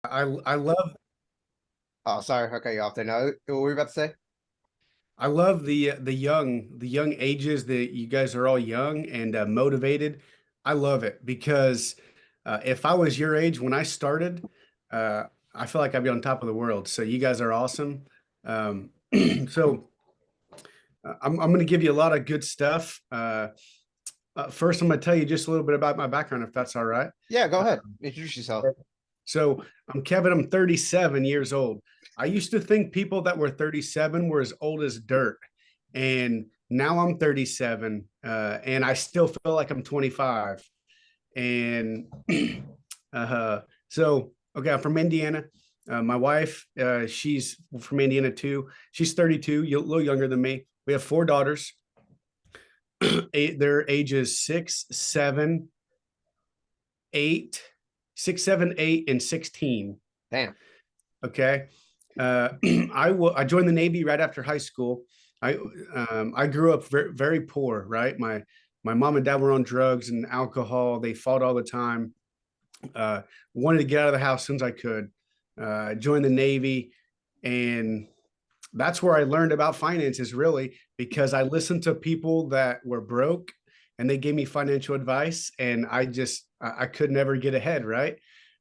I love Oh, sorry. Okay, you off there. Now, what were we about to say? I love the young ages that you guys are all young and motivated. I love it because if I was your age when I started, uh, I feel like I'd be on top of the world. So you guys are awesome. Um, so I'm going to give you a lot of good stuff. First, I'm going to tell you just a little bit about my background, if that's all right. Yeah, go Uh, ahead. Introduce yourself. So I'm Kevin. I'm 37 years old. I used to think people that were 37 were as old as dirt. And now I'm 37, and I still feel like I'm 25. And okay, I'm from Indiana. My wife, she's from Indiana too. She's 32, a little younger than me. We have four daughters. Their ages 8, 6, 7, 8, and 16. Damn. Okay. I joined the Navy right after high school. I grew up very, very poor, right? My mom and dad were on drugs and alcohol. They fought all the time. Uh, Wanted to get out of the house as soon as I could. Joined the Navy, and that's where I learned about finances, really, because I listened to people that were broke and they gave me financial advice, and I could never get ahead, right?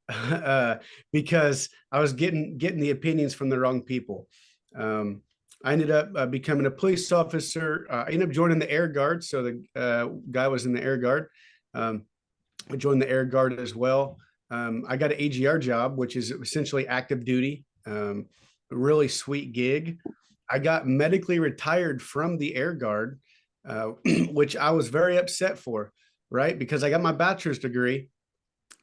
uh, because I was getting the opinions from the wrong people. I ended up becoming a police officer. I ended up joining the Air Guard, so the guy was in the Air Guard. Um, I joined the Air Guard as well. I got an AGR job, which is essentially active duty. A really sweet gig. I got medically retired from the Air Guard, which I was very upset for, right? Because I got my bachelor's degree,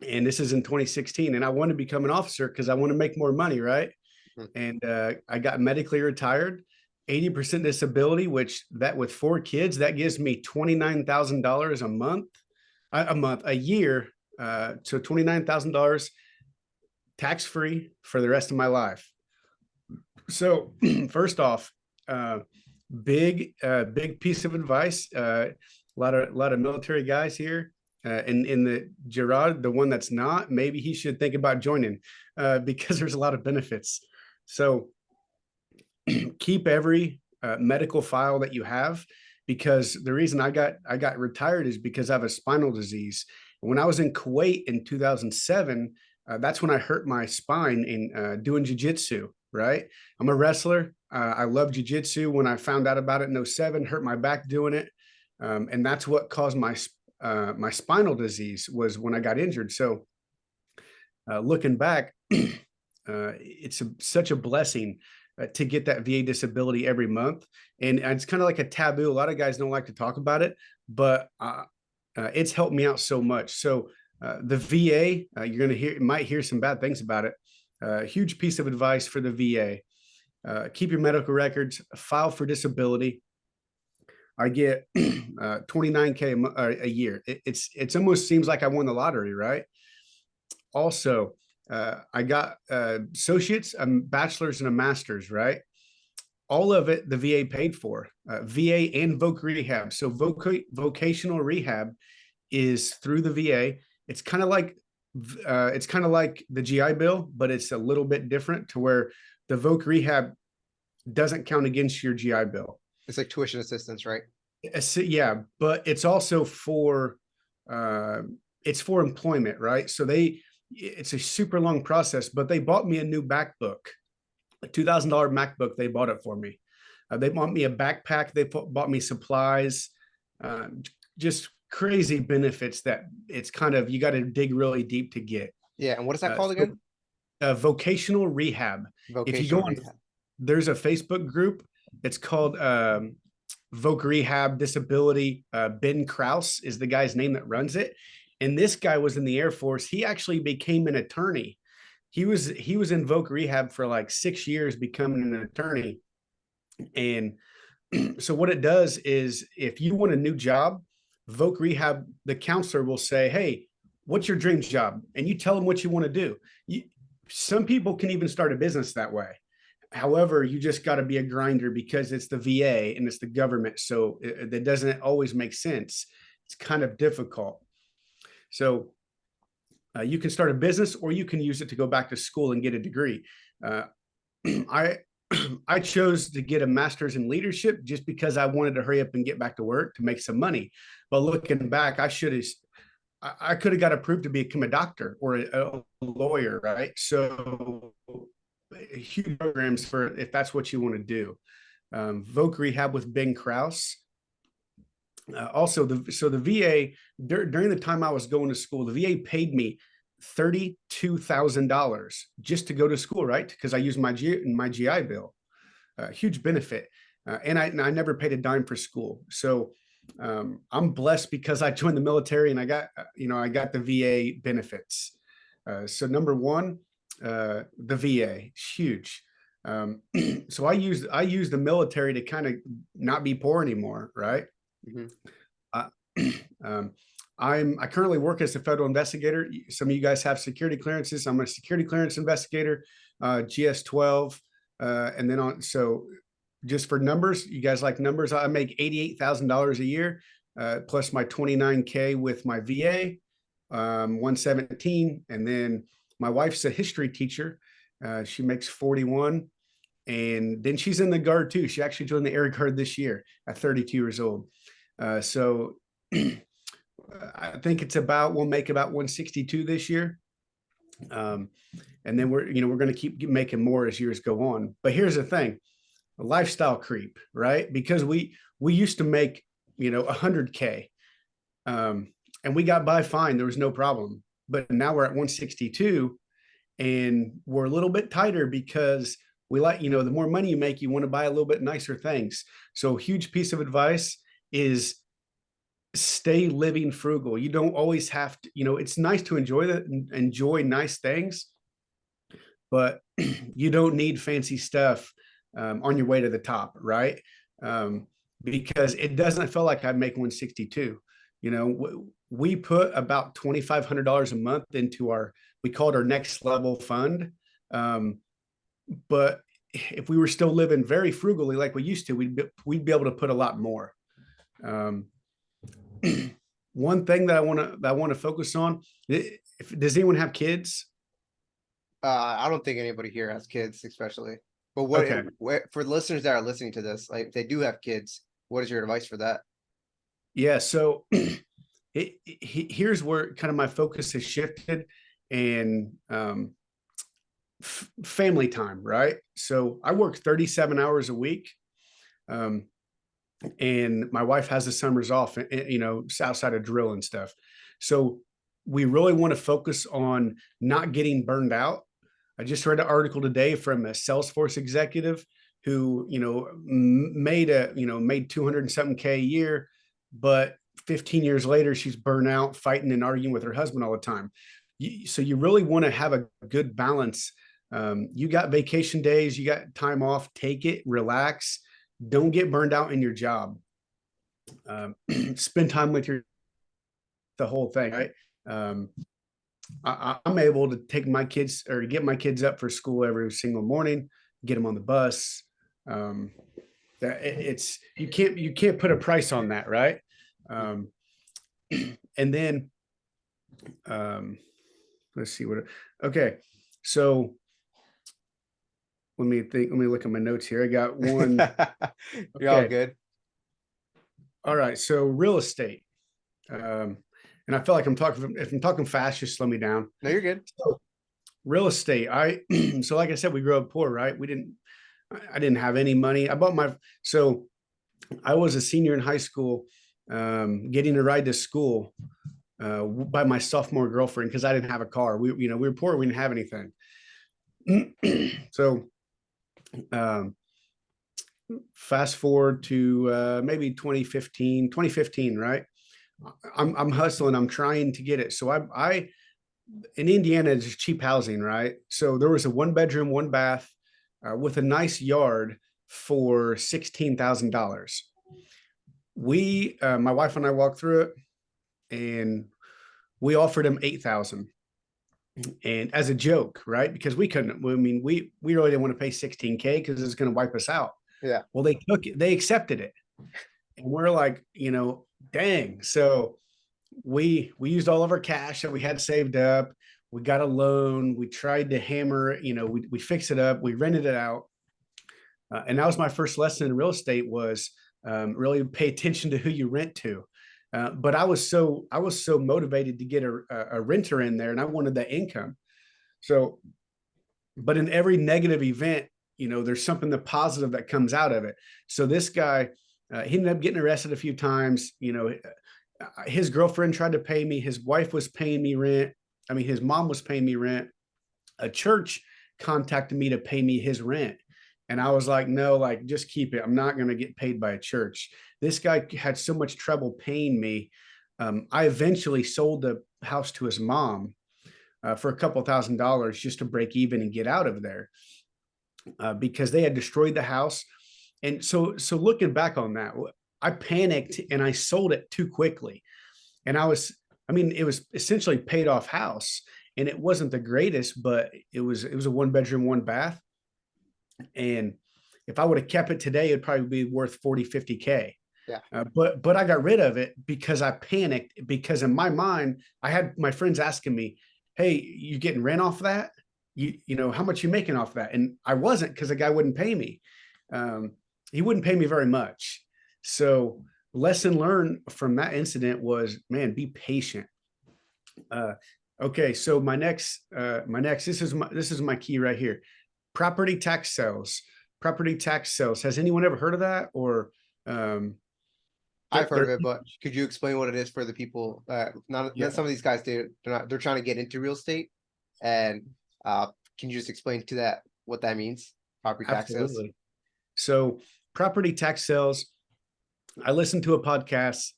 and this is in 2016, and I want to become an officer because I want to make more money, right? Mhm. And I got medically retired, 80% disability, which that with four kids, that gives me $29,000 a year. So $29,000 tax free for the rest of my life. So first off, uh, big piece of advice. A lot of military guys here. In the Gerard, the one that's not, maybe he should think about joining because there's a lot of benefits. So keep every medical file that you have, because the reason I got retired is because I have a spinal disease. When I was in Kuwait in 2007, that's when I hurt my spine in doing jujitsu. Right, I'm a wrestler. I love jujitsu. When I found out about it in '07, hurt my back doing it, and that's what caused my spinal disease was when I got injured. So looking back, it's such a blessing to get that VA disability every month. And it's kind of like a taboo. A lot of guys don't like to talk about it, but it's helped me out so much. So the VA, you're going to might hear some bad things about it. Huge piece of advice for the VA. Keep your medical records, file for disability. I get 29K a year. It's almost seems like I won the lottery, right? Also, I got associates, a bachelor's, and a master's, right? All of it the VA paid for, VA and voc rehab. So vocational rehab is through the VA. It's kind of like the GI Bill, but it's a little bit different to where the voc rehab doesn't count against your GI Bill. It's like tuition assistance, right? Yeah, but it's also uh, for employment, right? So it's a super long process, but they bought me a new MacBook, a $2,000 MacBook. They bought it for me. They bought me a backpack. They bought me supplies, uh, just crazy benefits that it's kind of, you got to dig really deep to get. Yeah, and what is that Uh, called so, again? Vocational rehab. If you go Vocational on, rehab. there's a Facebook group. It's called Voc Rehab Disability. Ben Kraus is the guy's name that runs it. And this guy was in the Air Force. He actually became an attorney. He was in Voc Rehab for like 6 years, becoming an attorney. And so what it does is, if you want a new job, Voc Rehab, the counselor will say, "Hey, what's your dream job?" And you tell them what you want to do. Some people can even start a business that way. However, you just got to be a grinder because it's the VA and it's the government. So that doesn't always make sense. It's kind of difficult. So You can start a business or you can use it to go back to school and get a degree. Uh, I I chose to get a master's in leadership just because I wanted to hurry up and get back to work to make some money. But looking back, I could have got approved to become a doctor or a lawyer, right? So huge programs for if that's what you want to do. Voc Rehab with Ben Krause. Also, the VA during the time I was going to school, the VA paid me $32,000 just to go to school, right? Because I used my GI Bill. Huge benefit, and I never paid a dime for school. So I'm blessed because I joined the military and I got the VA benefits. So number one, the VA, huge. So I use the military to kind of not be poor anymore, right? Mhm. Uh, I currently work as a federal investigator. Some of you guys have security clearances. I'm a security clearance investigator, GS-12, and then on. So just for numbers, you guys like numbers? I make $88,000 a year, plus my 29K with my VA, 117, and then my wife's a history teacher. She makes 41. And then she's in the Guard too. She actually joined the Air Guard this year at 32 years old. So I think we'll make about 162 this year. And then we're going to keep making more as years go on. But here's the thing, a lifestyle creep, right? Because we used to make, 100K, and we got by fine. There was no problem. But now we're at 162 and we're a little bit tighter because we like, the more money you make, you want to buy a little bit nicer things. So huge piece of advice is stay living frugal. You don't always have to, it's nice to enjoy nice things, but you don't need fancy stuff on your way to the top, right? Because it doesn't feel like I make 162. We put about $2,500 a month into we call it our next level fund. But if we were still living very frugally like we used to, we'd be able to put a lot more. One thing that I want to focus on. Does anyone have kids? I don't think anybody here has kids, especially. But Okay. for listeners that are listening to this, like if they do have kids, what is your advice for that? Yeah. So here's where kind of my focus has shifted, and family time, right? So I work 37 hours a week. And my wife has the summers off, outside of drill and stuff. So we really want to focus on not getting burned out. I just read an article today from a Salesforce executive who, made 207K a year, but 15 years later, she's burnt out fighting and arguing with her husband all the time. So you really want to have a good balance. You got vacation days, you got time off, take it, relax. Don't get burned out in your job. Spend time with the whole thing, right? I'm able to take my kids or get my kids up for school every single morning, get them on the bus. You can't put a price on that, right? And then let's see okay. So let me look at my notes here. I got one. You're all good. All right. So real estate. And I feel like if I'm talking fast, just slow me down. No, you're good. So real estate. So like I said, we grew up poor, right? I didn't have any money. So I was a senior in high school, getting a ride to school, by my sophomore girlfriend, because I didn't have a car. We were poor. We didn't have anything. So, fast forward to maybe 2015, right? I'm hustling. I'm trying to get it. So I in Indiana, it's cheap housing, right? So there was a 1-bedroom, 1-bath, with a nice yard for $16,000. My wife and I walked through it, and we offered him 8,000. And as a joke, right? Because we couldn't. I mean, we really didn't want to pay 16K because it's going to wipe us out. Yeah. Well, they accepted it, and we're like, dang. So we used all of our cash that we had saved up. We got a loan. We tried to hammer it, we fixed it up. We rented it out. And that was my first lesson in real estate was really pay attention to who you rent to. But I was so motivated to get a renter in there, and I wanted that income. So, but in every negative event, there's something the positive that comes out of it. So this guy, he ended up getting arrested a few times. His girlfriend tried to pay me. His wife was paying me rent. I mean, his mom was paying me rent. A church contacted me to pay me his rent. And I was like, no, like, just keep it. I'm not going to get paid by a church. This guy had so much trouble paying me. I eventually sold the house to his mom for a couple $1,000 just to break even and get out of there because they had destroyed the house. And so looking back on that, I panicked and I sold it too quickly. And it was essentially paid off house, and it wasn't the greatest, but it was a 1 bedroom, 1 bath. And if I would have kept it today, it'd probably be worth 40, 50K. Yeah. But I got rid of it because I panicked, because in my mind, I had my friends asking me, hey, you getting rent off that? How much you making off that? And I wasn't, because the guy wouldn't pay me. He wouldn't pay me very much. So lesson learned from that incident was, man, be patient. Okay. So this is my key right here. Property tax sales. Has anyone ever heard of that? Or, I've heard of it, but could you explain what it is for the people that Yeah. some of these guys they're trying to get into real estate, and can you just explain to that what that means? Property tax sales. Absolutely. So property tax sales, I listened to a podcast,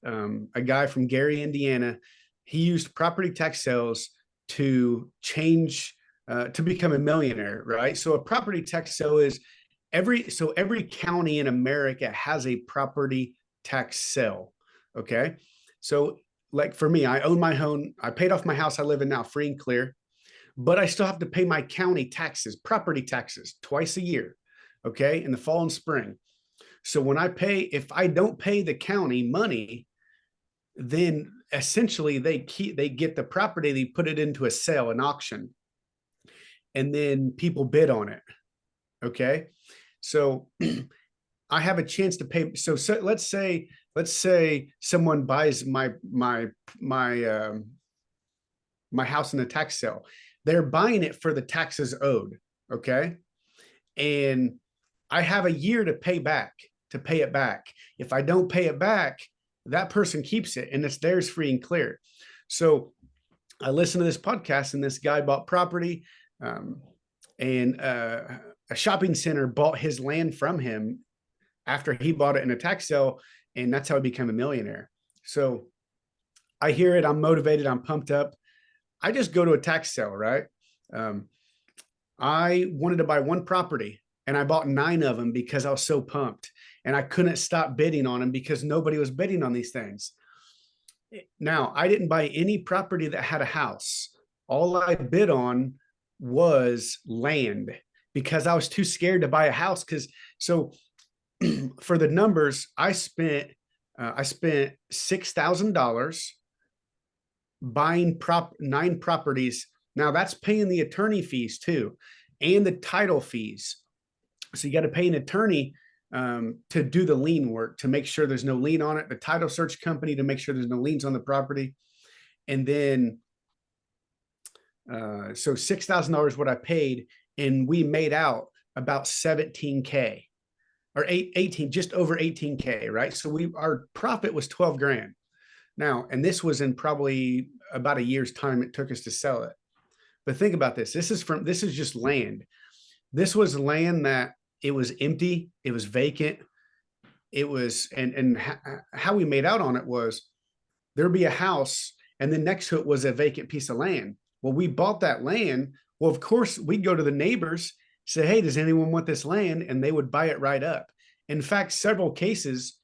a guy from Gary, Indiana. He used property tax sales to to become a millionaire, right? So a property tax sale is every county in America has a property tax sale. Okay. So like for me, I own my home. I paid off my house I live in now free and clear, but I still have to pay my county taxes, property taxes twice a year. Okay. In the fall and spring. So if I don't pay the county money, then essentially they get the property, they put it into a sale, an auction, and then people bid on it. Okay. So I have a chance to pay. So let's say someone buys my house in a tax sale. They're buying it for the taxes owed. Okay. And I have a year to pay it back. If I don't pay it back, that person keeps it and it's theirs free and clear. So I listened to this podcast, and this guy bought property, and a shopping center bought his land from him after he bought it in a tax sale. And that's how he became a millionaire. So I hear it. I'm motivated. I'm pumped up. I just go to a tax sale, right? I wanted to buy one property, and I bought 9 of them because I was so pumped, and I couldn't stop bidding on them because nobody was bidding on these things. Now, I didn't buy any property that had a house. All I bid on was land because I was too scared to buy a house. For the numbers, I spent $6,000 buying 9 properties. Now that's paying the attorney fees too, and the title fees. So you got to pay an attorney to do the lien work, to make sure there's no lien on it, the title search company to make sure there's no liens on the property. And then, so $6,000 what I paid, and we made out about 17K or 18, just over 18K, right? So our profit was 12 grand. Now, and this was in probably about a year's time it took us to sell it. But think about this. This is just land. This was land that it was empty. It was vacant. It was, and how we made out on it was there'd be a house, and then next to it was a vacant piece of land. Well, we bought that land. Well, of course, we'd go to the neighbors, say, hey, does anyone want this land? And they would buy it right up. In fact, several cases,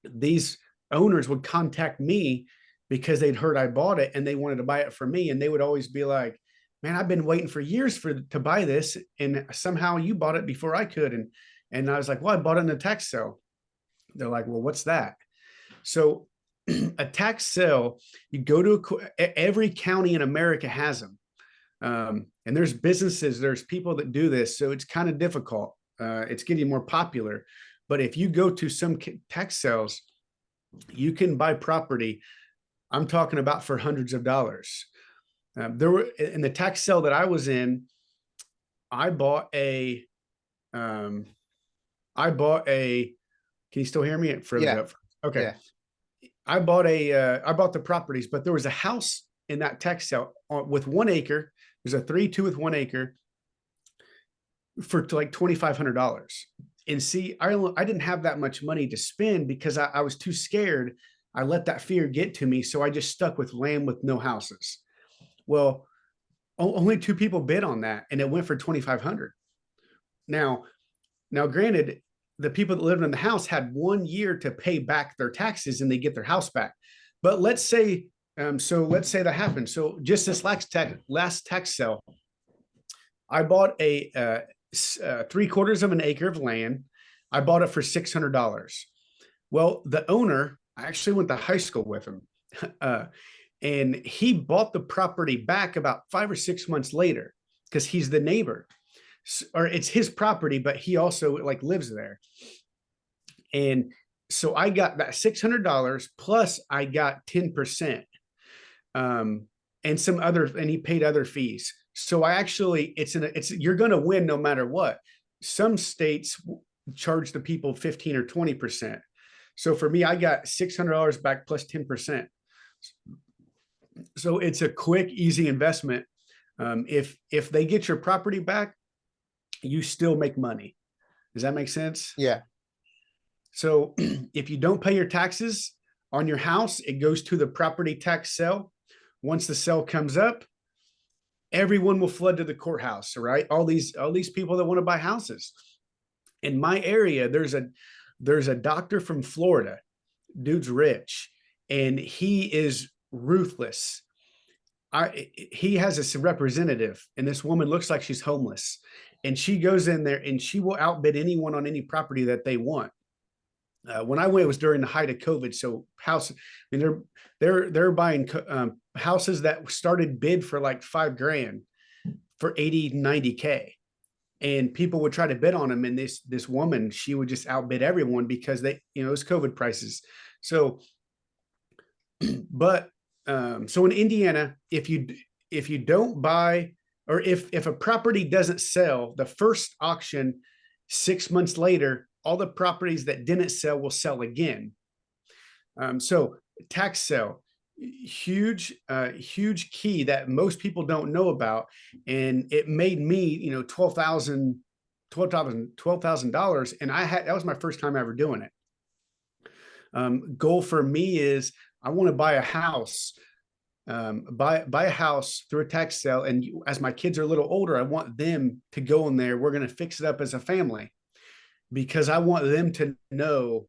these owners would contact me because they'd heard I bought it and they wanted to buy it for me. And they would always be like, man, I've been waiting for years to buy this, and somehow you bought it before I could. And I was like, well, I bought it in a tax sale. They're like, well, what's that? So a tax sale, you go to every county in America has them. And there's businesses, there's people that do this, so it's kind of difficult. It's getting more popular. But if you go to some tax sales, you can buy property. I'm talking about for hundreds of dollars. There were in the tax sale that I was in, I bought a, um, I bought a, can you still hear me? It froze Yeah, up. Okay. yeah, I bought the properties, but there was a house in that tax sale with 1 acre. There's a 3-2 with 1 acre for like $2,500. And see, I didn't have that much money to spend because I was too scared. I let that fear get to me. So I just stuck with land with no houses. Well, only 2 people bid on that and it went for 2,500. Now, granted, the people that lived in the house had 1 year to pay back their taxes and they get their house back. But let's say, let's say that happened. So just this last tax sale, I bought a 3/4 of an acre of land. I bought it for $600. Well, the owner, I actually went to high school with him, and he bought the property back about 5 or 6 months later because he's the neighbor, or it's his property, but he also like lives there. And so I got that $600 plus I got 10%, and some other, and he paid other fees. So I actually, you're going to win no matter what. Some states charge the people 15 or 20%. So for me, I got $600 back plus 10%. So it's a quick, easy investment. If they get your property back, you still make money. Does that make sense? yeah. So if you don't pay your taxes on your house, it goes to the property tax sale. Once the sale comes up, everyone will flood to the courthouse, right? All these people that want to buy houses. In my area, there's a doctor from Florida. Dude's rich and he is ruthless. He has a representative, and this woman looks like she's homeless, and she goes in there and she will outbid anyone on any property that they want. When I went, it was during the height of COVID. So I mean, they're buying houses that started bid for like $5,000 for 80, 90K. And people would try to bid on them. And this woman, she would just outbid everyone because it was COVID prices. So, but so in Indiana, if you don't buy, or if a property doesn't sell, the first auction 6 months later, all the properties that didn't sell will sell again. So tax sale, huge key that most people don't know about. And it made me, $12,000. And that was my first time ever doing it. Goal for me is I want to buy a house, buy a house through a tax sale. And as my kids are a little older, I want them to go in there. We're going to fix it up as a family, because I want them to know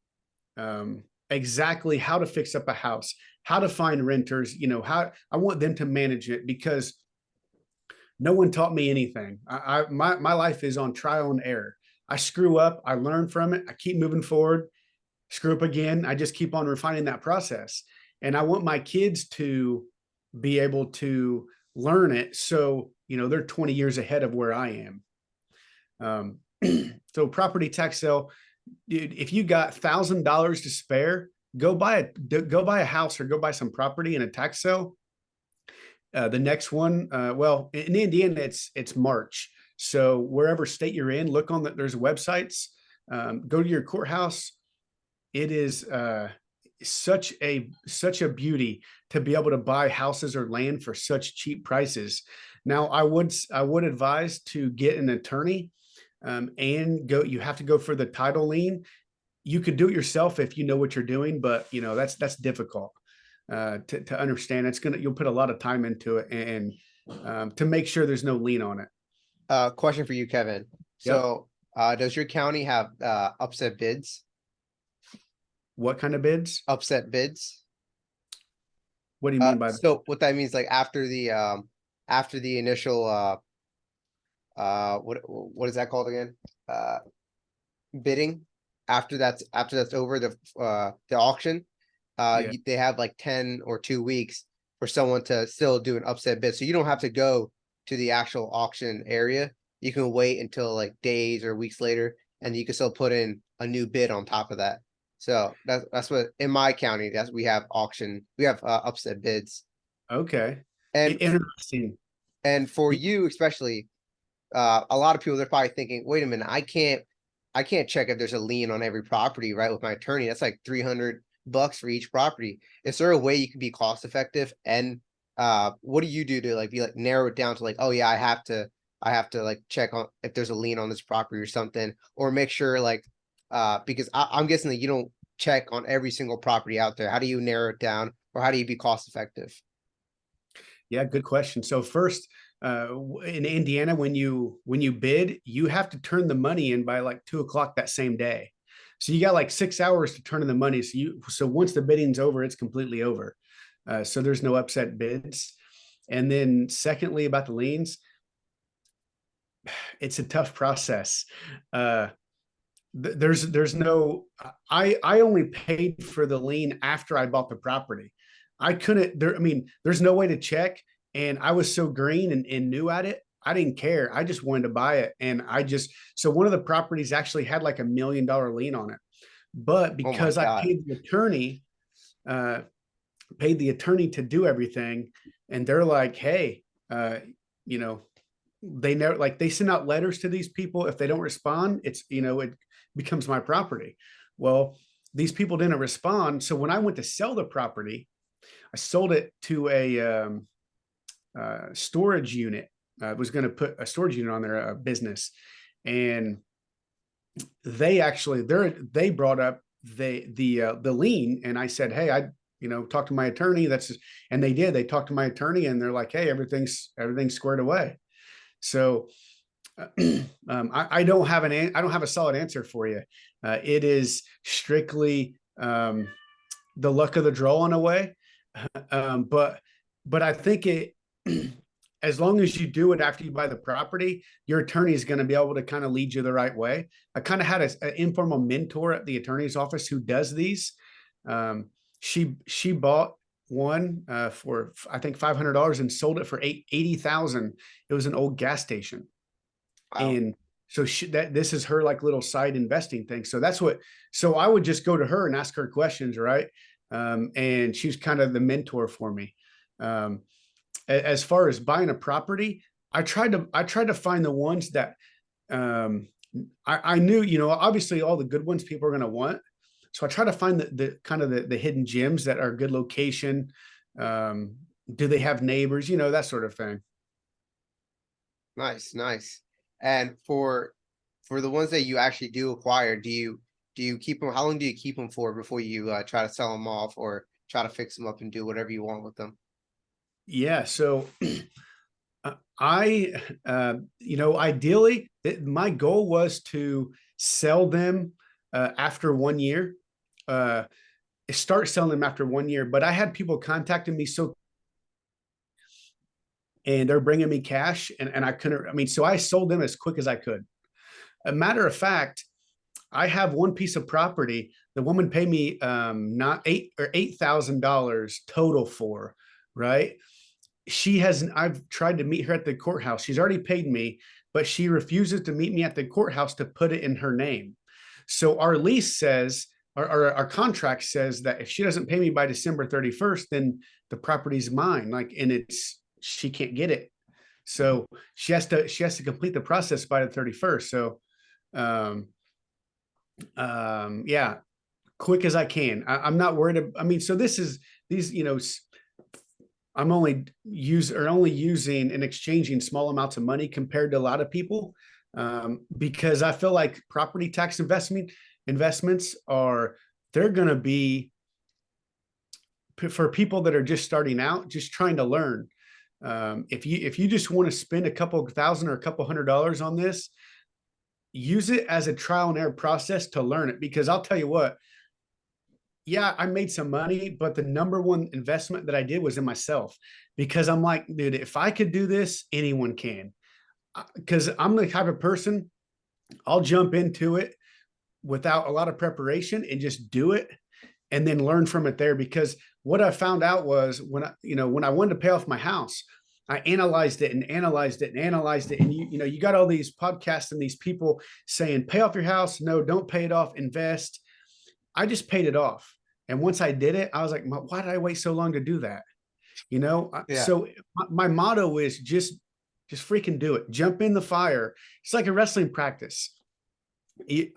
exactly how to fix up a house, how to find renters, how I want them to manage it, because no one taught me anything. My life is on trial and error. I screw up, I learn from it, I keep moving forward, screw up again. I just keep on refining that process. And I want my kids to be able to learn it. So, they're 20 years ahead of where I am. So property tax sale, dude, if you got $1,000 to spare, go buy a house or go buy some property in a tax sale. The next one, well, in Indiana, it's March. So wherever state you're in, look on there's websites. Go to your courthouse. It is such a beauty to be able to buy houses or land for such cheap prices. Now, I would advise to get an attorney, and you have to go for the title lien. You could do it yourself if you know what you're doing, but that's difficult to understand. You'll put a lot of time into it, and to make sure there's no lien on it. Question for you, Kevin. Yep. So, does your county have upset bids? What kind of bids? Upset bids? What do you mean by that? So what that means, like after the initial what is that called again? Bidding. After that's over, the auction, Yeah. they have like 10 or 2 weeks for someone to still do an upset bid. So you don't have to go to the actual auction area, you can wait until like days or weeks later, and you can still put in a new bid on top of that. So that's what in my county, that's we have auction, we have upset bids. Okay. And Interesting. and for you especially, a lot of people they're probably thinking, wait a minute, I can't check if there's a lien on every property, right? With my attorney, that's like $300 for each property. Is there a way you can be cost effective? And what do you do to like be like narrow it down to like, oh yeah, I have to like check on if there's a lien on this property or something, or make sure like because I'm guessing that you don't check on every single property out there. How do you narrow it down, or how do you be cost effective? Yeah, good question. So first, in Indiana, when you bid, you have to turn the money in by like 2 o'clock that same day. So you got like 6 hours to turn in the money. So once the bidding's over, it's completely over. So there's no upset bids. And then secondly, about the liens, it's a tough process. There's no I only paid for the lien after I bought the property. I couldn't there I mean there's no way to check, and I was so green and new at it. I didn't care. I just wanted to buy it, and I just so one of the properties actually had like $1 million lien on it. But Oh my because I God. uh paid the attorney to do everything, and they're like, hey, you know, they never like they send out letters to these people. If they don't respond, it becomes my property. Well, these people didn't respond. So when I went to sell the property, I sold it to a storage unit. I was going to put a storage unit on their business, and they brought up the lien, and I said, hey, I talked to my attorney. And they did. They talked to my attorney, and they're like, hey, everything's squared away. So I don't have a solid answer for you. It is strictly the luck of the draw in a way. But I think as long as you do it after you buy the property, your attorney is going to be able to kind of lead you the right way. I kind of had an informal mentor at the attorney's office who does these. She bought one for I think $500 and sold it for 80,000. It was an old gas station. Wow. And so this is her like little side investing thing. So I would just go to her and ask her questions, right? And she's kind of the mentor for me. As far as buying a property, I tried to find the ones that I knew, obviously all the good ones people are going to want. So I try to find the kind of the hidden gems that are good location. Do they have neighbors? That sort of thing. Nice, nice. And for the ones that you actually do acquire, do you keep them? How long do you keep them for before you try to sell them off or try to fix them up and do whatever you want with them? Yeah. So I, ideally, my goal was to sell them after 1 year. Start selling them after 1 year, but I had people contacting me and they're bringing me cash, and I couldn't. I mean, so I sold them as quick as I could. A matter of fact, I have one piece of property. The woman paid me not $8,000 total for, right? I've tried to meet her at the courthouse. She's already paid me, but she refuses to meet me at the courthouse to put it in her name. So our lease says, our contract says that if she doesn't pay me by December 31st, then the property's mine. And she can't get it. So she has to complete the process by the 31st. So, yeah, quick as I can. I'm not worried. So I'm only using and exchanging small amounts of money compared to a lot of people, because I feel like property tax investments they're going to be for people that are just starting out, just trying to learn. If you just want to spend a couple thousand or a couple $100 on this, use it as a trial and error process to learn it. Because I'll tell you what, yeah, I made some money, but the number one investment that I did was in myself, because I'm like, dude, if I could do this, anyone can. Because I'm the type of person, I'll jump into it without a lot of preparation and just do it and then learn from it there. Because what I found out was when I wanted to pay off my house, I analyzed it and analyzed it and analyzed it. And you know, you got all these podcasts and these people saying, pay off your house. No, don't pay it off, invest. I just paid it off. And once I did it, I was like, why did I wait so long to do that? You know, Yeah. so my motto is just freaking do it. Jump in the fire. It's like a wrestling practice.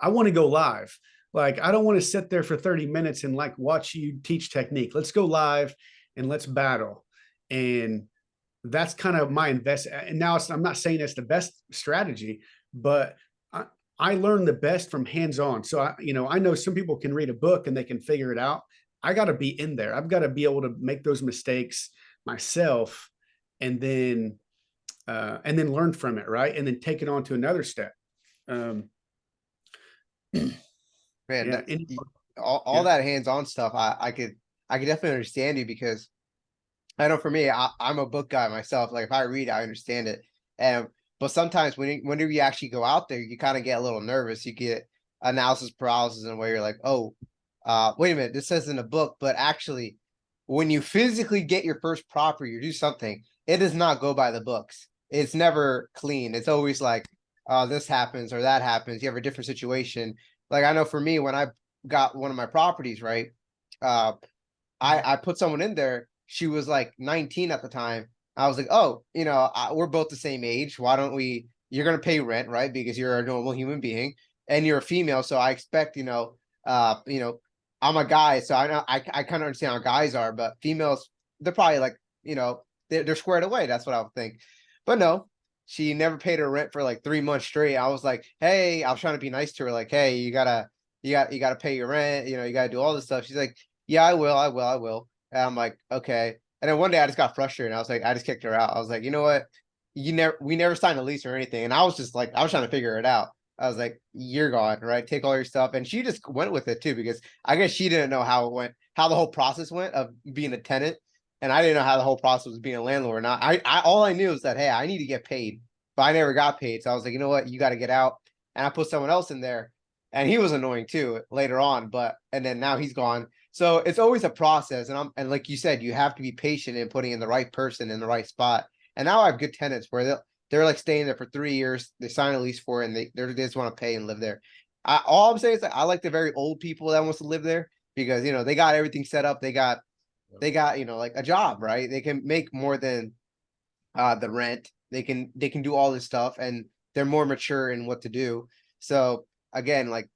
I want to go live. Like, I don't want to sit there for 30 minutes and like watch you teach technique. Let's go live and let's battle. And that's kind of my invest. And now I'm not saying it's the best strategy, but I learn the best from hands-on. So I know some people can read a book and they can figure it out. I got to be in there. I've got to be able to make those mistakes myself, and then learn from it, right? And then take it on to another step. Um, Man, yeah, that, and, all yeah. that hands-on stuff, I could definitely understand you because I know for me, I'm a book guy myself. Like if I read, I understand it. And but sometimes whenever you actually go out there, you kind of get a little nervous. You get analysis paralysis in a way you're like, oh, wait a minute, this says in a book, but actually, when you physically get your first property or do something, it does not go by the books. It's never clean. It's always like, this happens or that happens. You have a different situation. Like I know for me, when I got one of my properties, right? Uh, I put someone in there. She was like 19 at the time. I was like, oh, we're both the same age. Why don't we? You're gonna pay rent, right? Because you're a normal human being, and you're a female. So I expect, I'm a guy, so I know I kind of understand how guys are, but females, they're probably like, they're squared away. That's what I would think. But no, she never paid her rent for like 3 months straight. I was like, hey, I was trying to be nice to her, like, hey, you gotta pay your rent. You gotta do all this stuff. She's like, yeah, I will. And I'm like, okay. And then one day I just got frustrated. And I was like, I just kicked her out. I was like, you know what? We never signed a lease or anything. And I was just like, I was trying to figure it out. I was like, you're gone, right? Take all your stuff. And she just went with it too, because I guess she didn't know how it went, how the whole process went of being a tenant. And I didn't know how the whole process was being a landlord. Now I all I knew is that, hey, I need to get paid, but I never got paid. So I was like, you know what? You got to get out. And I put someone else in there, and he was annoying too later on, and then now he's gone. So it's always a process. And like you said, you have to be patient in putting in the right person in the right spot. And now I have good tenants where they're like staying there for 3 years. They sign a lease for it, and they just want to pay and live there. All I'm saying is that I like the very old people that wants to live there because they got everything set up. They got like a job, right? They can make more than the rent. They can do all this stuff, and they're more mature in what to do. So again, like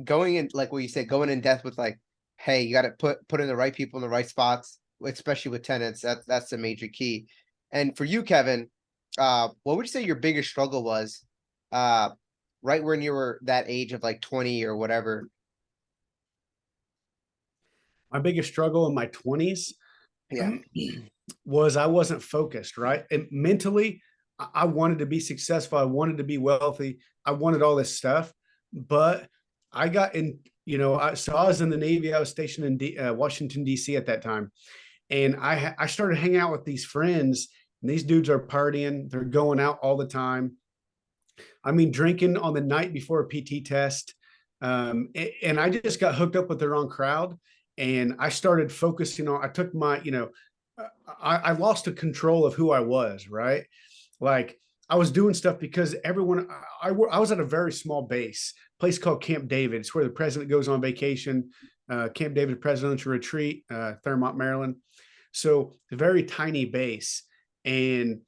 going in, like what you said, going in depth with like, hey, you got to put in the right people in the right spots, especially with tenants. That's the major key. And for you, Kevin, what would you say your biggest struggle was, uh, right when you were that age of like 20 or whatever? My biggest struggle in my 20s Yeah, was I wasn't focused, right? And mentally, I wanted to be successful. I wanted to be wealthy. I wanted all this stuff, but I got in, so I was in the Navy. I was stationed in Washington, D.C. at that time. And I started hanging out with these friends, and these dudes are partying. They're going out all the time. I mean, drinking on the night before a PT test. And I just got hooked up with the wrong crowd. And I started focusing on, I took my, I lost the control of who I was, right? Like I was doing stuff because I was at a very small base, place called Camp David. It's where the president goes on vacation. Camp David Presidential Retreat, Thurmont, Maryland. So a very tiny base. And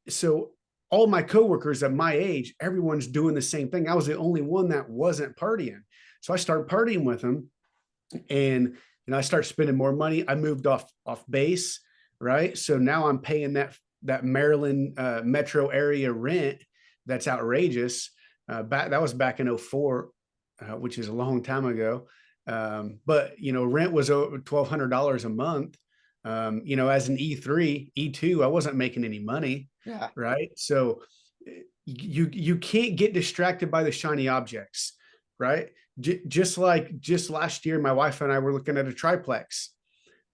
so all my coworkers at my age, everyone's doing the same thing. I was the only one that wasn't partying. So I started partying with them, and I start spending more money. I moved off base, right? So now I'm paying that Maryland metro area rent that's outrageous. That was back in '04, which is a long time ago. But rent was over $1,200 a month. As an E3, E2, I wasn't making any money, yeah, right? So you can't get distracted by the shiny objects, right? Just last year, my wife and I were looking at a triplex,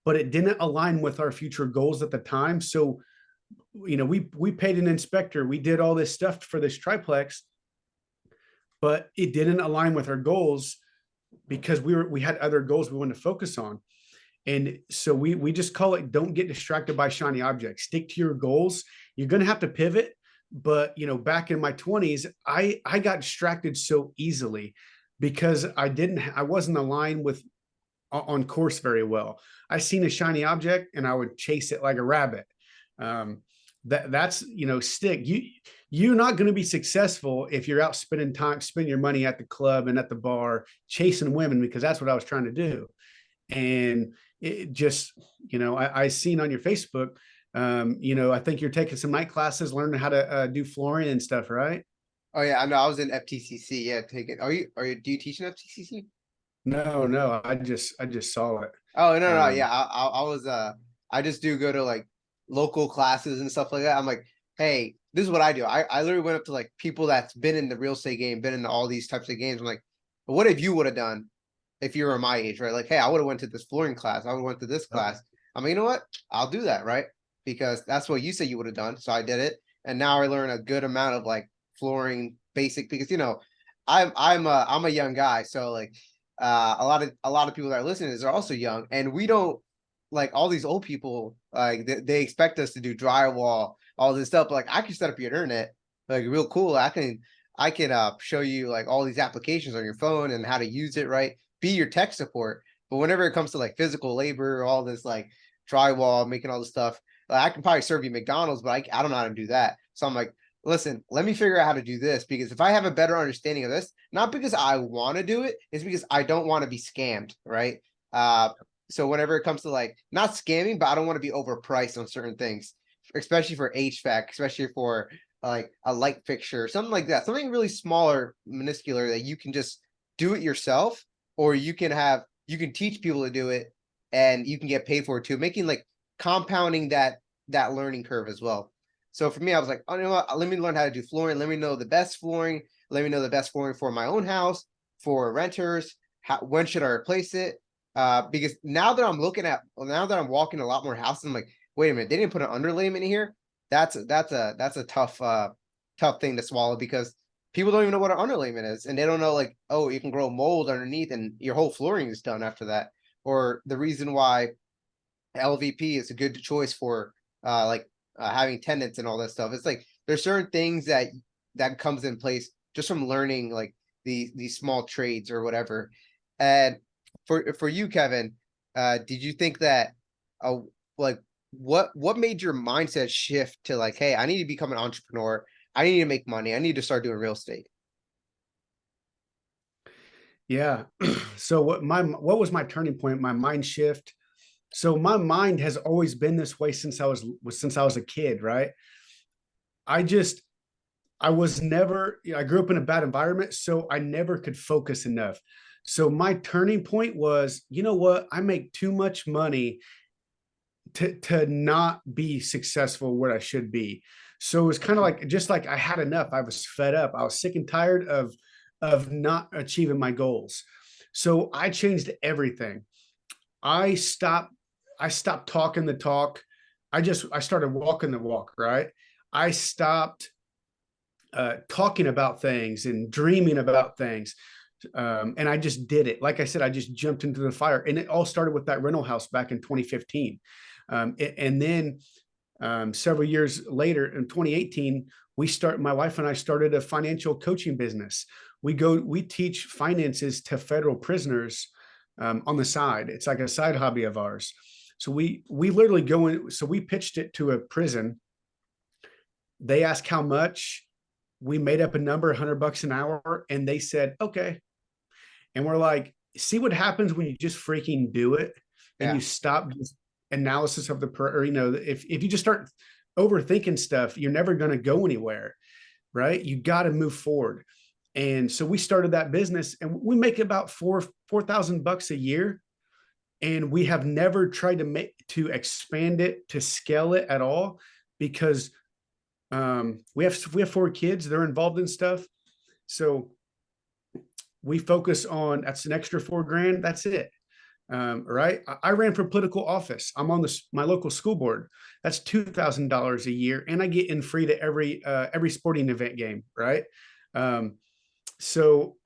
but it didn't align with our future goals at the time. So, we paid an inspector, we did all this stuff for this triplex, but it didn't align with our goals because we had other goals we wanted to focus on. And so we just call it, don't get distracted by shiny objects. Stick to your goals. You're going to have to pivot. But, back in my 20s, I got distracted so easily because I wasn't aligned with on course very well. I seen a shiny object and I would chase it like a rabbit. That's stick. You're not going to be successful if you're out spending your money at the club and at the bar chasing women, because that's what I was trying to do. And it just, I seen on your Facebook, I think you're taking some night classes, learning how to do flooring and stuff, right? Oh yeah, I know. I was in FTCC. Yeah, take it. Do you teach in FTCC? No, I just saw it. Oh no, no, Um, yeah. I was I just do go to like local classes and stuff like that. I'm like, hey, this is what I do. I literally went up to like people that's been in the real estate game, been in all these types of games. I'm like, what if you would have done if you were my age, right? Like, hey, I would have went to this flooring class. I would have went to this class. I'm like, you know what? I'll do that, right? Because that's what you said you would have done. So I did it. And now I learn a good amount of like flooring basic because I'm a young guy. So like a lot of people that are listening to this are also young, and we don't like all these old people like they expect us to do drywall, all this stuff. But, like I can set up your internet like real cool. I can show you like all these applications on your phone and how to use it, right? Be your tech support. But whenever it comes to like physical labor, all this like drywall, making all this stuff, like, I can probably serve you McDonald's, but I don't know how to do that. So I'm like, listen, let me figure out how to do this, because if I have a better understanding of this, not because I want to do it, it's because I don't want to be scammed, right? So whenever it comes to like not scamming, but I don't want to be overpriced on certain things, especially for HVAC, especially for like a light fixture, something like that, something really smaller, minuscular that you can just do it yourself, or you can teach people to do it and you can get paid for it too, making like compounding that learning curve as well. So for me, I was like, oh, you know what? Let me learn how to do flooring. Let me know the best flooring. Let me know the best flooring for my own house, for renters. When should I replace it? Because now that I'm walking a lot more houses, I'm like, wait a minute, they didn't put an underlayment in here. That's a tough thing to swallow, because people don't even know what an underlayment is, and they don't know like, oh, you can grow mold underneath, and your whole flooring is done after that. Or the reason why LVP is a good choice for having tenants and all that stuff. It's like there's certain things that comes in place just from learning like these small trades or whatever. And for you, Kevin, did you think that like what made your mindset shift to like, hey, I need to become an entrepreneur. I need to make money. I need to start doing real estate. yeah. So what was my turning point? My mind shift. So my mind has always been this way since I was a kid, right? I just I was never, I grew up in a bad environment, so I never could focus enough. So my turning point was, you know what? I make too much money to not be successful where I should be. So it was kind of like, just like I had enough. I was fed up. I was sick and tired of not achieving my goals. So I changed everything. I stopped I stopped talking the talk. I started walking the walk, right? I stopped talking about things and dreaming about things. And I just did it. Like I said, I just jumped into the fire. And it all started with that rental house back in 2015. And then several years later in 2018, my wife and I started a financial coaching business. We teach finances to federal prisoners on the side. It's like a side hobby of ours. So we literally go in. So we pitched it to a prison. They asked how much. We made up a number, $100 an hour, and they said, okay. And we're like, see what happens when you just freaking do it and Yeah. you stop this analysis of or if you just start overthinking stuff, you're never going to go anywhere, right? You got to move forward. And so we started that business, and we make about $4,000 a year. And we have never tried to expand it, to scale it at all, because we have 4 kids. They're involved in stuff. So we focus on, that's an extra 4 grand. That's it. Right. I ran for political office. I'm on my local school board. That's $2,000 a year. And I get in free to every sporting event game. Right. So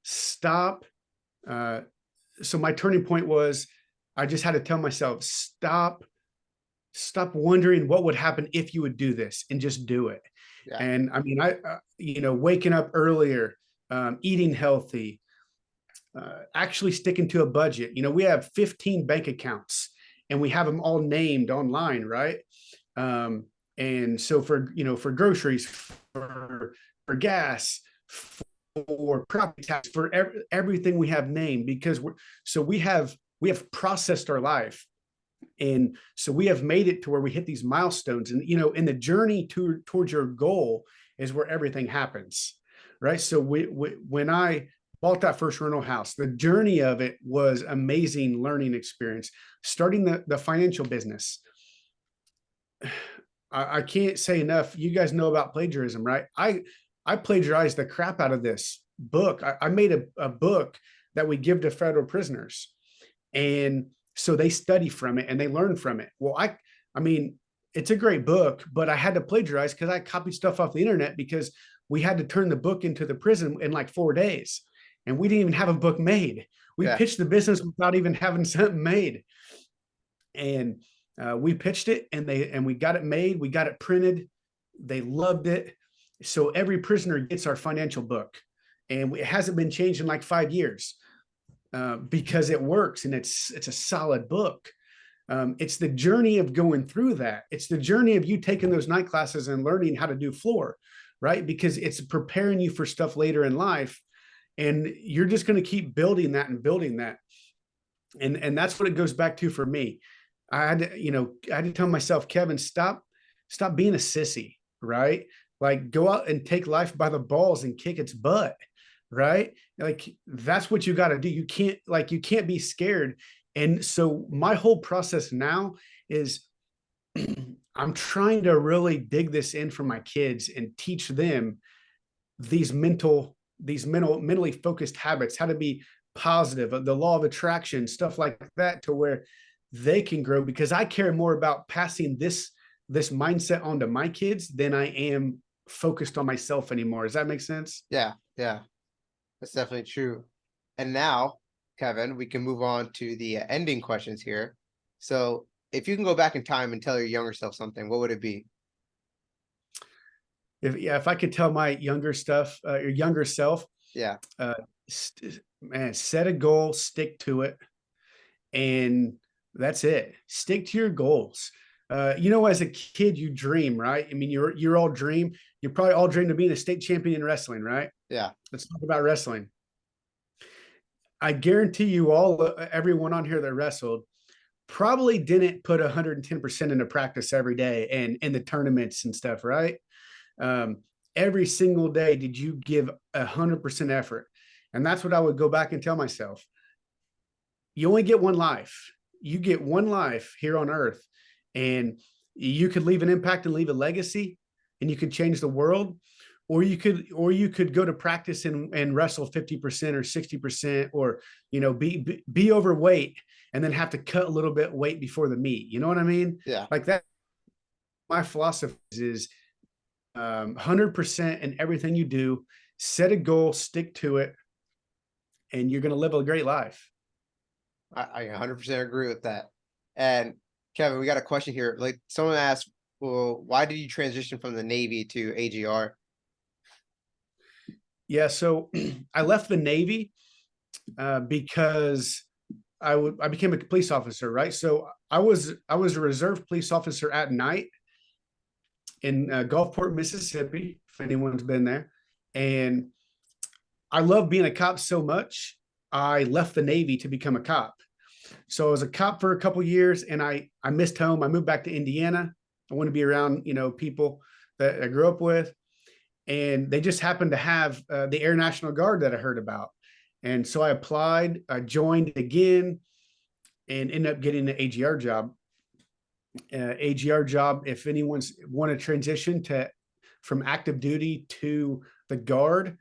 stop. So my turning point was, I just had to tell myself, stop wondering what would happen if you would do this and just do it. Yeah. And I mean, waking up earlier, eating healthy, actually sticking to a budget. We have 15 bank accounts and we have them all named online, right? And so for groceries, for gas, for property tax, for everything we have named, because we have processed our life. And so we have made it to where we hit these milestones, and in the journey towards your goal is where everything happens, right? So when I bought that first rental house, the journey of it was amazing learning experience. Starting the financial business, I can't say enough. You guys know about plagiarism, right? I plagiarized the crap out of this book. I made a book that we give to federal prisoners, and so they study from it and they learn from it. Well, I mean, it's a great book, but I had to plagiarize because I copied stuff off the internet, because we had to turn the book into the prison in like 4 days, and we didn't even have a book made. We pitched the business without even having something made, and we pitched it, and we got it made. We got it printed. They loved it. So every prisoner gets our financial book, and it hasn't been changed in like 5 years. Because it works, and it's a solid book. It's the journey of going through that. It's the journey of you taking those night classes and learning how to do floor, right? Because it's preparing you for stuff later in life, and you're just going to keep building that and building that. And that's what it goes back to for me. I had to tell myself, Kevin, stop being a sissy, right? Like, go out and take life by the balls and kick its butt. Right? Like, that's what you got to do. You can't be scared. And so my whole process now is I'm trying to really dig this in for my kids and teach them these mentally focused habits, how to be positive, the law of attraction, stuff like that, to where they can grow, because I care more about passing this mindset onto my kids than I am focused on myself anymore. Does that make sense? Yeah. That's definitely true. And now, Kevin, we can move on to the ending questions here. So if you can go back in time and tell your younger self something, what would it be? If I could tell my younger self, Yeah. Man, set a goal, stick to it, and that's it. Stick to your goals. As a kid, you dream, right? I mean, you're all dream. You probably all dreamed of being a state champion in wrestling, right? Yeah. Let's talk about wrestling. I guarantee you everyone on here that wrestled probably didn't put 110% into practice every day and in the tournaments and stuff, right? Every single day, did you give 100% effort? And that's what I would go back and tell myself. You only get one life. You get one life here on earth, and you could leave an impact and leave a legacy, and you could change the world, or you could go to practice and wrestle 50% or 60%, or be overweight and then have to cut a little bit weight before the meet. You know what I mean? Yeah. Like that. My philosophy is 100% in everything you do. Set a goal, stick to it, and you're going to live a great life. I 100% agree with that. And Kevin, we got a question here. Like, someone asked, well, why did you transition from the Navy to AGR? Yeah, so I left the Navy because I became a police officer, right? So I was a reserve police officer at night in Gulfport, Mississippi, if anyone's been there. And I love being a cop so much, I left the Navy to become a cop. So I was a cop for a couple of years, and I missed home. I moved back to Indiana. I want to be around, people that I grew up with. And they just happened to have the Air National Guard that I heard about. And so I applied, I joined again, and ended up getting the AGR job. AGR job, if anyone's want to transition from active duty to the Guard,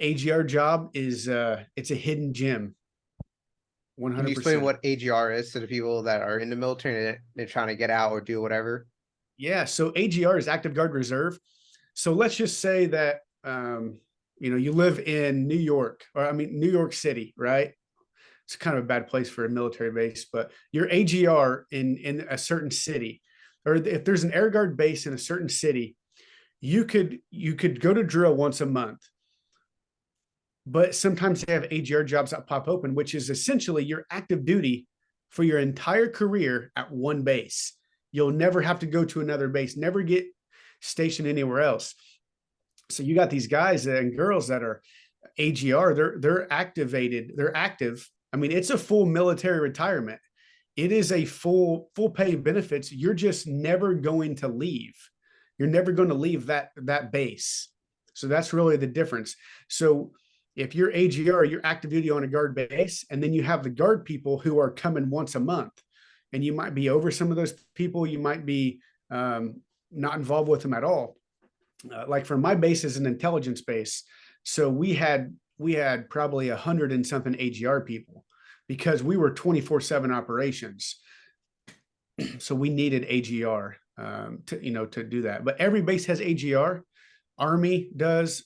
AGR job is it's a hidden gem. 100%. Can you explain what AGR is to the people that are in the military and they're trying to get out or do whatever? Yeah, so AGR is Active Guard Reserve. So let's just say that you live in New York, or New York City, right? it's kind of a bad place for a military base, but your AGR in a certain city, or if there's an air guard base in a certain city, you could go to drill once a month, but sometimes they have AGR jobs that pop open, which is essentially your active duty for your entire career at one base. You'll never have to go to another base, never get stationed anywhere else. So you got these guys and girls that are AGR, they're activated, they're active. I mean, it's a full military retirement. It is a full pay benefits. You're just never going to leave. You're never going to leave that base. So that's really the difference. So if you're AGR, you're active duty on a guard base, and then you have the guard people who are coming once a month, and you might be over some of those people. You might be not involved with them at all. Like for my base is an intelligence base, so we had probably 100 and something AGR people because we were 24/7 operations. So we needed AGR to do that. But every base has AGR. Army does.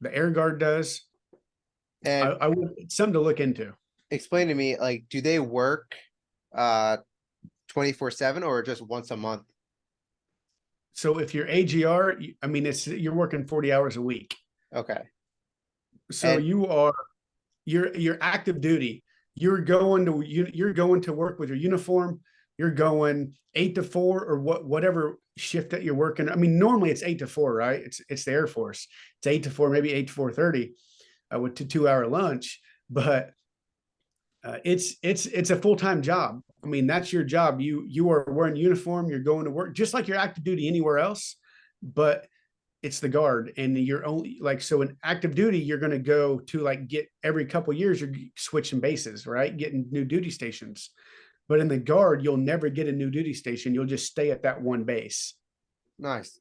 The Air Guard does. And I would, it's something to look into. explain to me, like, do they work 24/7 or just once a month? So if you're AGR, I mean, you're working 40 hours a week. Okay. So And you're active duty. You're going to work with your uniform. You're going 8 to 4 or whatever shift that you're working. I mean, normally it's 8 to 4, right? It's the Air Force. It's 8 to 4, maybe 8 to 4:30 with a 2-hour lunch. But it's a full-time job. I mean, that's your job. You are wearing uniform. You're going to work just like you're active duty anywhere else, but it's the guard, and you're only like, so in active duty, you're going to go to like get every couple of years, you're switching bases, right? Getting new duty stations. But in the guard, you'll never get a new duty station. You'll just stay at that one base. nice.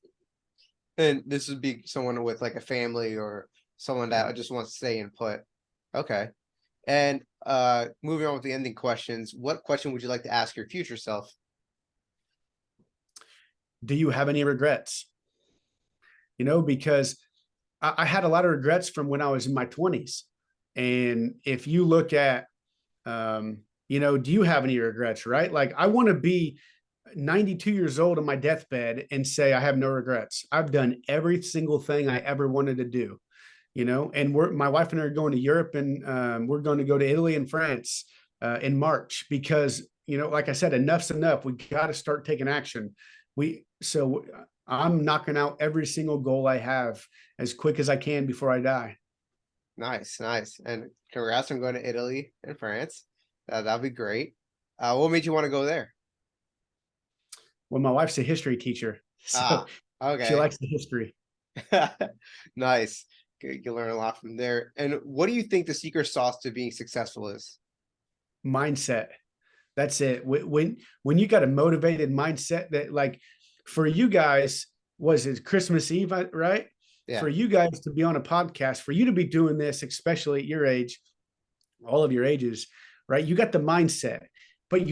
And this would be someone with like a family or someone that just wants to stay and put. Okay. And moving on with the ending questions, what question would you like to ask your future self? Do you have any regrets? Because I had a lot of regrets from when I was in my 20s. And if you look at, do you have any regrets, right? Like, I want to be 92 years old on my deathbed and say, I have no regrets. I've done every single thing I ever wanted to do, and my wife and I are going to Europe, and we're going to go to Italy and France in March because, like I said, enough's enough. We got to start taking action. So I'm knocking out every single goal I have as quick as I can before I die. Nice, nice. And congrats on going to Italy and France. That'd be great. What made you want to go there? Well, my wife's a history teacher, so she Okay. likes the history. Nice. Good. You learn a lot from there. And what do you think the secret sauce to being successful is? Mindset. That's it. When you got a motivated mindset, that, like, for you guys, was it Christmas Eve, right? Yeah. For you guys to be on a podcast, for you to be doing this, especially at your age, all of your ages, right? You got the mindset, but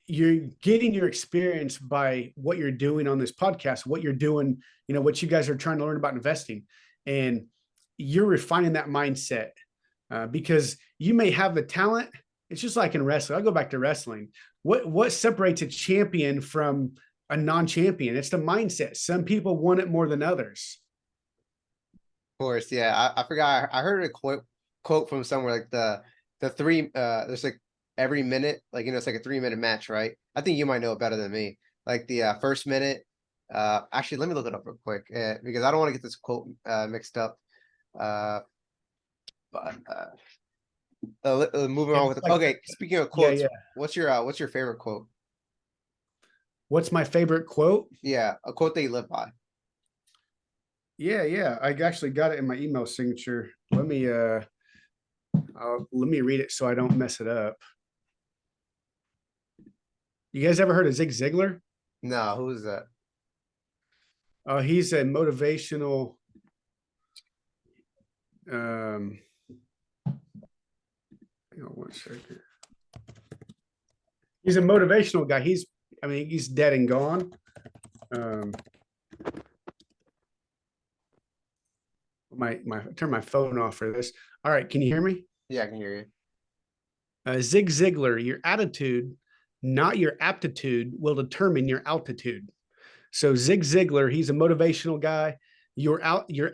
you're getting your experience by what you're doing on this podcast, what you're doing, what you guys are trying to learn about investing, and you're refining that mindset because you may have the talent. It's just like in wrestling. I'll go back to wrestling. What separates a champion from a non-champion? It's the mindset. Some people want it more than others. Of course, yeah. I forgot. I heard a quote from somewhere, like the three there's like every minute, like, it's like a 3-minute match, right? I think you might know it better than me. Like the first minute. Actually, let me look it up real quick because I don't want to get this quote mixed up. But moving on with okay. Speaking of quotes, Yeah. what's your favorite quote? What's my favorite quote? Yeah, a quote that you live by. Yeah. I actually got it in my email signature. Let me read it so I don't mess it up. You guys ever heard of Zig Ziglar? No, who is that? He's a motivational. Hang on one second. He's a motivational guy. He's dead and gone. Turn my phone off for this. All right, can you hear me? Yeah, I can hear you. Zig Ziglar, your attitude, not your aptitude, will determine your altitude. So Zig Ziglar, he's a motivational guy. Your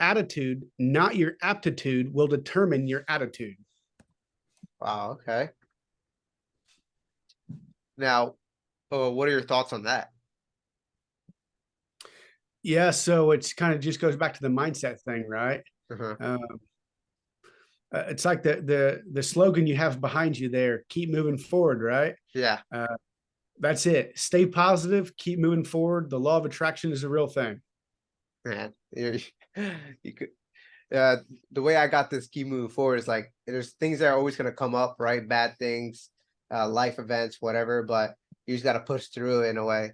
attitude, not your aptitude, will determine your attitude. Wow. Okay. Now, what are your thoughts on that? Yeah, so it's kind of just goes back to the mindset thing, right? Uh-huh. Um, it's like the slogan you have behind you there: keep moving forward, right? Yeah, Uh, that's it. Stay positive, keep moving forward. The law of attraction is a real thing. man. You could the way I got this key moving forward is like there's things that are always gonna come up, right? Bad things, life events, whatever, but you just gotta push through it in a way.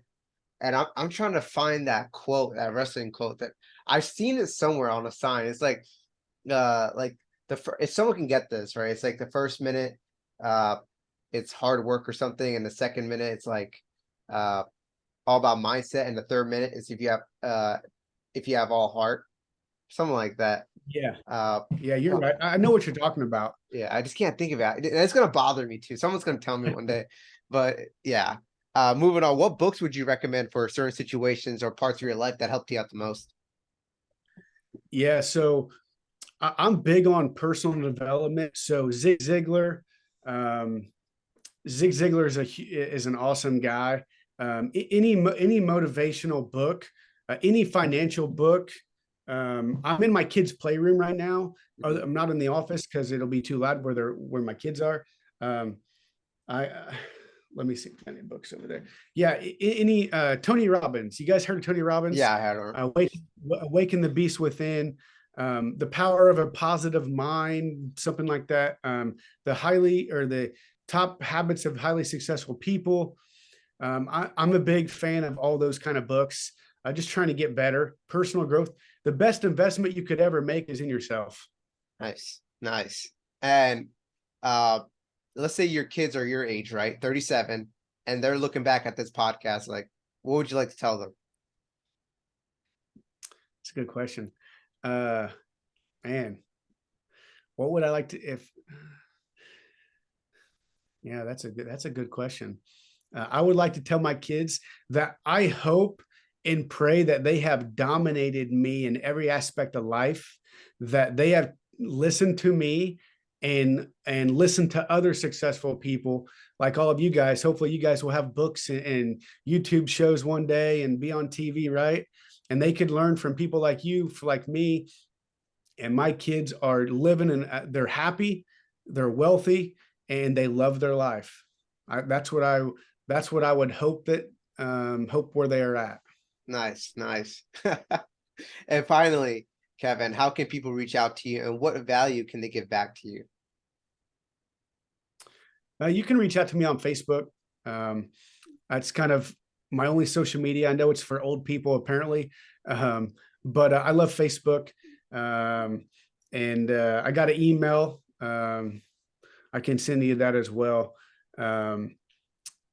And I'm trying to find that quote, that wrestling quote that I've seen it somewhere on a sign. It's like if someone can get this, right? It's like the first minute, uh, it's hard work or something, and the second minute it's like uh all about mindset, and the third minute is if you have all heart, something like that. Yeah, Uh, yeah, you're uh, right. I know what you're talking about. yeah, I just can't think of it. And it's gonna bother me too. Someone's gonna tell me one day. But yeah. Moving on, what books would you recommend for certain situations or parts of your life that helped you out the most? Yeah, so I'm big on personal development. So um, Zig Ziglar is an awesome guy. Any motivational book, any financial book. I'm in my kids' playroom right now. Mhm. I'm not in the office because it'll be too loud where my kids are. Um, I let me see plenty of books over there. Yeah, any Tony Robbins. You guys heard of Tony Robbins? Yeah, I had her. Awaken the beast within. The power of a positive mind, something like that. The top habits of highly successful people. I'm a big fan of all those kind of books. Just trying to get better, personal growth. The best investment you could ever make is in yourself. Nice, nice. And uh, let's say your kids are your age, right? 37, and they're looking back at this podcast, like, what would you like to tell them? It's a good question. Uh, man, what would I like to if? Yeah, that's a good question. I would like to tell my kids that I hope and pray that they have dominated me in every aspect of life, that they have listened to me and listened to other successful people like all of you guys. Hopefully you guys will have books and YouTube shows one day and be on TV, right? And they could learn from people like you, like me, and my kids are living and they're happy, they're wealthy, and they love their life. That's what I would hope that hope where they are at. Nice, nice. And finally, Kevin, how can people reach out to you and what value can they give back to you? You can reach out to me on Facebook. Um, that's kind of my only social media. I know it's for old people apparently, but I love Facebook. Um, and I got an email. I can send you that as well. Um,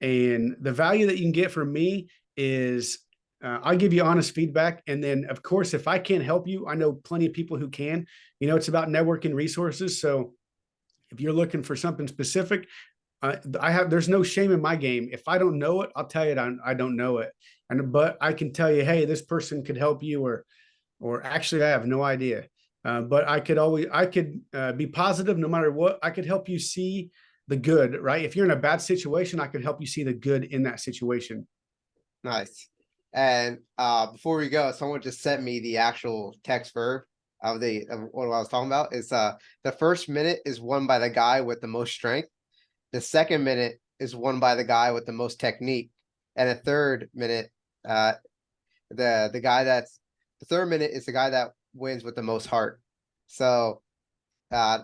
and the value that you can get from me is I give you honest feedback. And then, of course, if I can't help you, I know plenty of people who can. It's about networking resources. So if you're looking for something specific, there's no shame in my game. If I don't know it, I'll tell you I don't know it. But I can tell you, hey, this person could help you, or actually, I have no idea. But I could be positive no matter what. I could help you see the good, right? If you're in a bad situation, I could help you see the good in that situation. Nice. And before we go, someone just sent me the actual text verb of what I was talking about. It's the first minute is won by the guy with the most strength. The second minute is won by the guy with the most technique. And the third minute, the third minute is the guy that wins with the most heart. So uh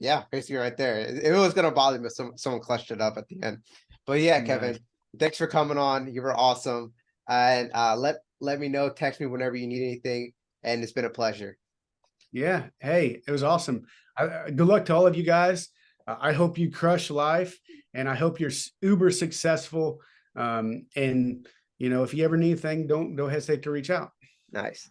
yeah, basically right there. It was gonna bother me if someone clutched it up at the end. But yeah, Nice. Kevin, thanks for coming on. You were awesome. And let me know, text me whenever you need anything. And it's been a pleasure. Yeah. Hey, it was awesome. Good luck to all of you guys. I hope you crush life, and I hope you're uber successful. And if you ever need anything, don't hesitate to reach out. Nice.